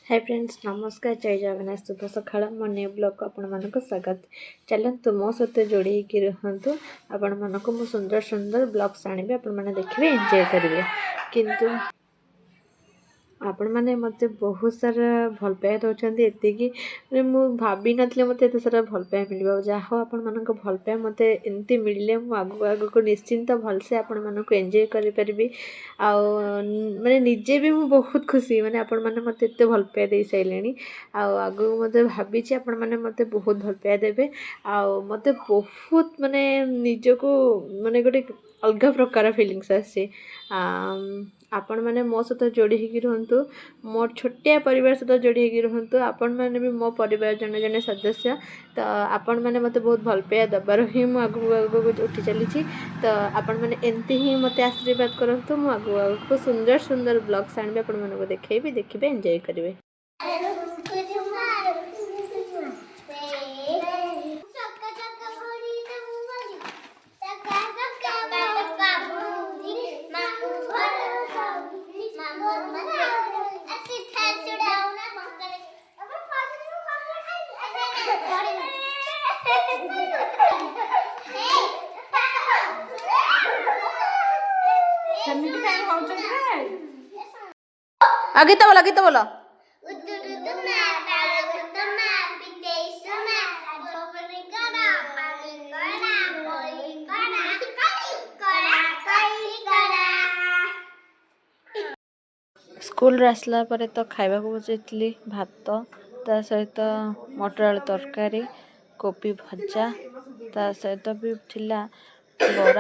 Hi friends नमस्कार जय जगन्नाथ शुभ सकाळ मो न्यू ब्लॉग को आपण मानक स्वागत चलतु मो सहित जोड़ी रुहतु आपण मानक मु सुंदर सुंदर ब्लॉग्स आनिबे आपण माने देखिबे एंजॉय करिवे किंतु आपण मैंने मत बहुत सारा भल पाया दौरान एति मु भाभी नथले मत एत सारा भल पाया मिल जहाँ आपण मान भल पाया मत एमती मिले आगु आगु निश्चिंत भलसे आपण मानक एंजॉय करि माने निजे भी मु बहुत खुशी माने आपण माने मत एत भल पाया दे सारे आगु मत भाभी आपण मैंने मत बहुत भल पाया देबे मत बहुत माने निजको माने गोटे अलग प्रकार फिलिंग्स आसे आपण मैंने मो सहित जोड़ी होगी रुहतु मो छोटिया परिवार सहित जोड़ी होगी रुहतु आपण मैंने भी मो परिवार जने जने सदस्य तो आपण मैंने मत बहुत भल पाया दबार ही मु आगू आगू उठी चली तो आपण मैंने एमती ही मत आशीर्वाद करंतु मु आगू आगू सुंदर सुंदर ब्लॉग्स आनिबे आपण मानको देखैबी देखिबे एंजॉय करिवे। गीत बोलो स्कूल आसला परे तो खाइबा को बचैली भात ता सहित मटर आलू तरकारी कोबी भजा ता सहित भी थिला बरा।